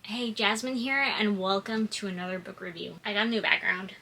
Hey, Jasmine here, and welcome to another book review. I got a new background.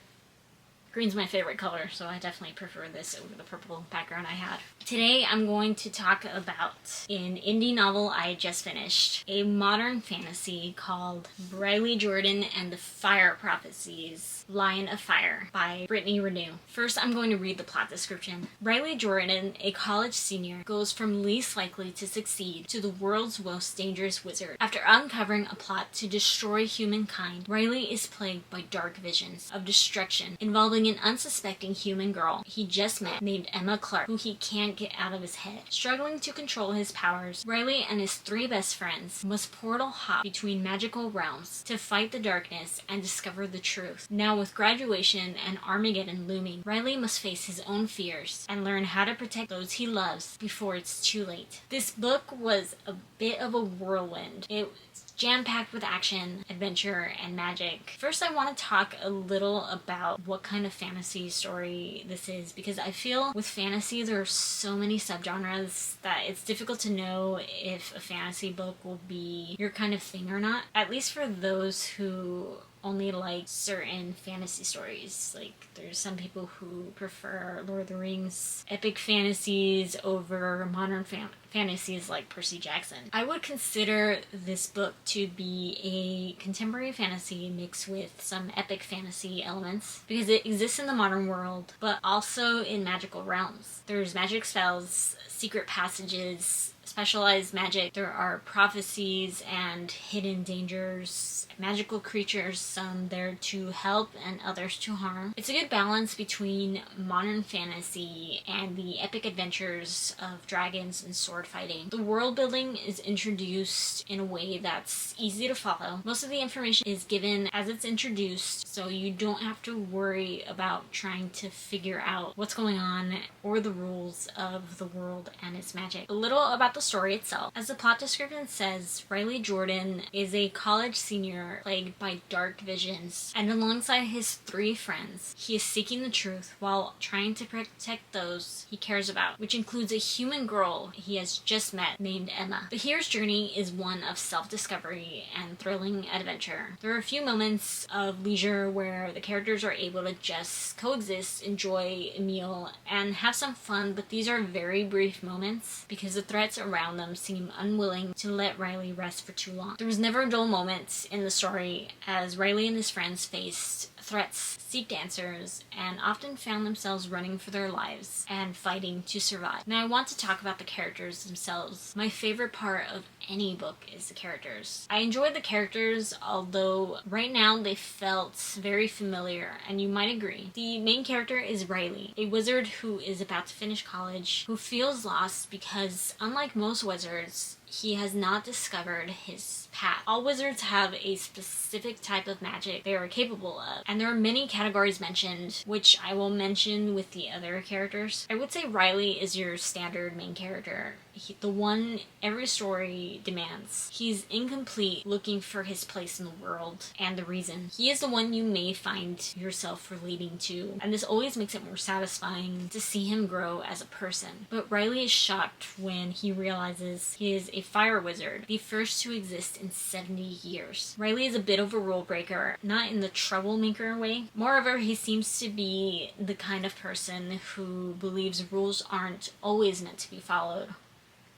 Green's my favorite color, so I definitely prefer this over the purple background I had. Today I'm going to talk about an indie novel I just finished, a modern fantasy called Riley Jordan and the Fire Prophecies, Lion of Fire by Brittany Renew. First, I'm going to read the plot description. Riley Jordan, a college senior, goes from least likely to succeed to the world's most dangerous wizard. After uncovering a plot to destroy humankind, Riley is plagued by dark visions of destruction involving an unsuspecting human girl he just met named Emma Clark, who he can't get out of his head. Struggling to control his powers, Riley and his three best friends must portal hop between magical realms to fight the darkness and discover the truth. Now, with graduation and Armageddon looming, Riley must face his own fears and learn how to protect those he loves before it's too late. This book was a bit of a whirlwind. It's jam-packed with action, adventure, and magic. First, I want to talk a little about what kind of fantasy story this is, because I feel with fantasy there are so many subgenres that it's difficult to know if a fantasy book will be your kind of thing or not. At least for those who only like certain fantasy stories. Like, there's some people who prefer Lord of the Rings epic fantasies over modern fantasies like Percy Jackson. I would consider this book to be a contemporary fantasy mixed with some epic fantasy elements, because it exists in the modern world, but also in magical realms. There's magic spells, secret passages, specialized magic. There are prophecies and hidden dangers, magical creatures, some there to help and others to harm. It's a good balance between modern fantasy and the epic adventures of dragons and sword fighting. The world building is introduced in a way that's easy to follow. Most of the information is given as it's introduced, so you don't have to worry about trying to figure out what's going on or the rules of the world and its magic. A little about the story itself. As the plot description says, Riley Jordan is a college senior plagued by dark visions, and alongside his three friends, he is seeking the truth while trying to protect those he cares about, which includes a human girl he has just met named Emma. The hero's journey is one of self-discovery and thrilling adventure. There are a few moments of leisure where the characters are able to just coexist, enjoy a meal, and have some fun, but these are very brief moments because the threats around them seem unwilling to let Riley rest for too long. There was never a dull moment in the story as Riley and his friends faced threats, seeked answers, and often found themselves running for their lives and fighting to survive. Now, I want to talk about the characters themselves. My favorite part of any book is the characters. I enjoyed the characters, although right now they felt very familiar, and you might agree. The main character is Riley, a wizard who is about to finish college, who feels lost because, unlike most wizards, he has not discovered his path. All wizards have a specific type of magic they are capable of, and there are many categories mentioned, which I will mention with the other characters. I would say Riley is your standard main character. The one every story demands. He's incomplete, looking for his place in the world and the reason. He is the one you may find yourself relating to, and this always makes it more satisfying to see him grow as a person. But Riley is shocked when he realizes he is a fire wizard, the first to exist in 70 years. Riley is a bit of a rule breaker, not in the troublemaker way. Moreover, he seems to be the kind of person who believes rules aren't always meant to be followed,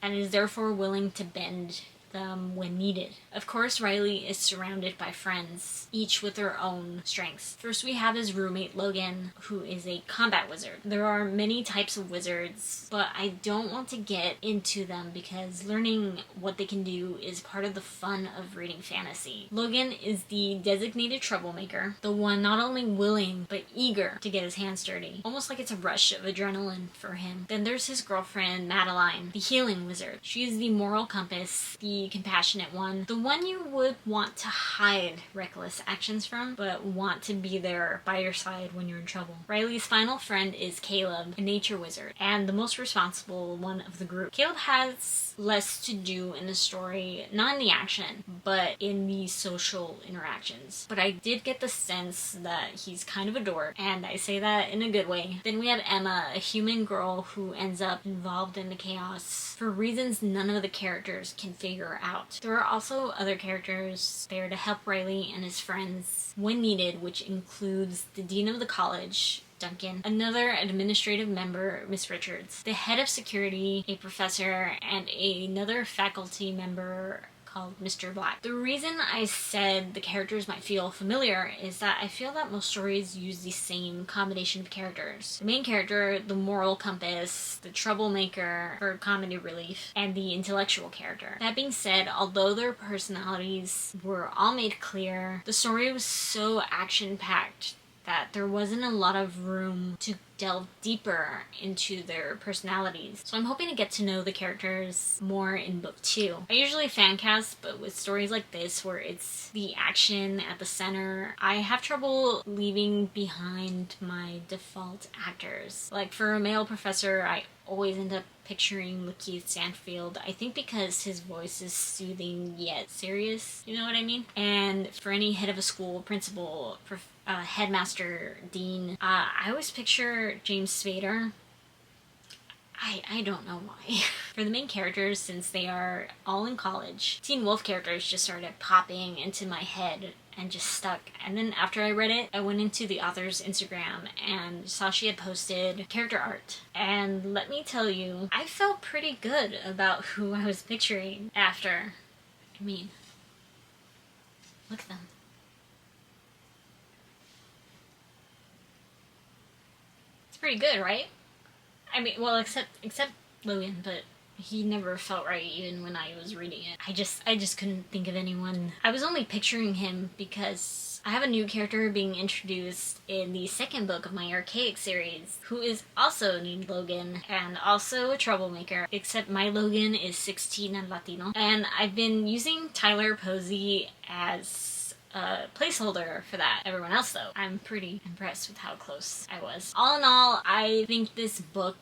and is therefore willing to bend them when needed. Of course, Riley is surrounded by friends, each with their own strengths. First, we have his roommate Logan, who is a combat wizard. There are many types of wizards, but I don't want to get into them because learning what they can do is part of the fun of reading fantasy. Logan is the designated troublemaker, the one not only willing but eager to get his hands dirty, almost like it's a rush of adrenaline for him. Then there's his girlfriend Madeline, the healing wizard. She is the moral compass, the compassionate one, the one you would want to hide reckless actions from, but want to be there by your side when you're in trouble. Riley's final friend is Caleb, a nature wizard, and the most responsible one of the group. Caleb has less to do in the story, not in the action, but in the social interactions. But I did get the sense that he's kind of a dork, and I say that in a good way. Then we have Emma, a human girl who ends up involved in the chaos for reasons none of the characters can figure her out. There are also other characters there to help Riley and his friends when needed, which includes the dean of the college, Duncan, another administrative member, Miss Richards, the head of security, a professor, and another faculty member called Mr. Black. The reason I said the characters might feel familiar is that I feel that most stories use the same combination of characters. The main character, the moral compass, the troublemaker for comedy relief, and the intellectual character. That being said, although their personalities were all made clear, the story was so action-packed that there wasn't a lot of room to delve deeper into their personalities. So I'm hoping to get to know the characters more in book 2. I usually fan cast, but with stories like this where it's the action at the center, I have trouble leaving behind my default actors. Like for a male professor, I always end up picturing Lakeith Stanfield, I think because his voice is soothing yet serious, you know what I mean? And for any head of a school, principal, headmaster, dean, I always picture James Spader. I don't know why. For the main characters, since they are all in college, Teen Wolf characters just started popping into my head and just stuck. And then after I read it, I went into the author's Instagram and saw she had posted character art. And let me tell you, I felt pretty good about who I was picturing after. I mean, look at them. It's pretty good, right? I mean, well, except Logan, but he never felt right even when I was reading it. I just couldn't think of anyone. I was only picturing him because I have a new character being introduced in the second book of my Archaic series, who is also named Logan, and also a troublemaker, except my Logan is 16 and Latino. And I've been using Tyler Posey as a placeholder for that. Everyone else, though, I'm pretty impressed with how close I was. All in all, I think this book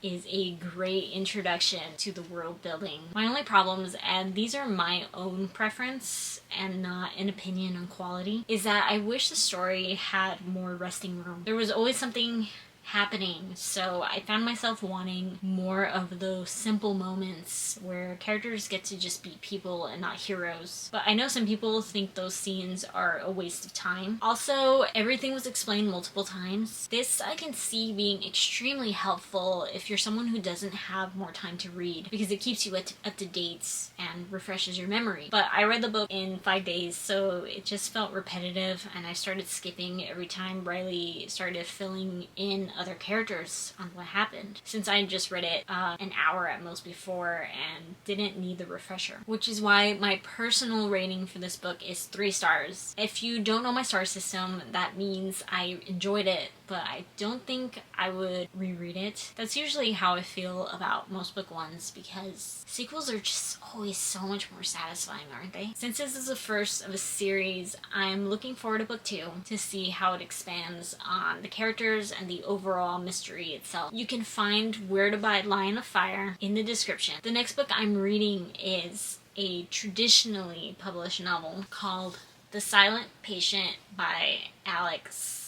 is a great introduction to the world building. My only problems, and these are my own preference and not an opinion on quality, is that I wish the story had more resting room. There was always something happening, so I found myself wanting more of those simple moments where characters get to just be people and not heroes. But I know some people think those scenes are a waste of time. Also, everything was explained multiple times. This I can see being extremely helpful if you're someone who doesn't have more time to read, because it keeps you up to date and refreshes your memory. But I read the book in 5 days, so it just felt repetitive, and I started skipping every time Riley started filling in other characters on what happened, since I just read it an hour at most before and didn't need the refresher. Which is why my personal rating for this book is 3 stars. If you don't know my star system, that means I enjoyed it, but I don't think I would reread it. That's usually how I feel about most book ones, because sequels are just always so much more satisfying, aren't they? Since this is the first of a series, I'm looking forward to book 2 to see how it expands on the characters and the overall mystery itself. You can find Where to Buy Lion of Fire in the description. The next book I'm reading is a traditionally published novel called The Silent Patient by Alex.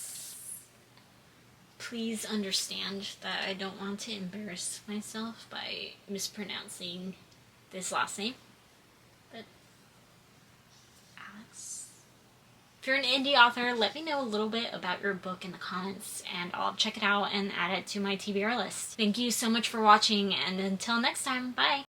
Please understand that I don't want to embarrass myself by mispronouncing this last name, but Alex. If you're an indie author, let me know a little bit about your book in the comments, and I'll check it out and add it to my TBR list. Thank you so much for watching, and until next time, bye!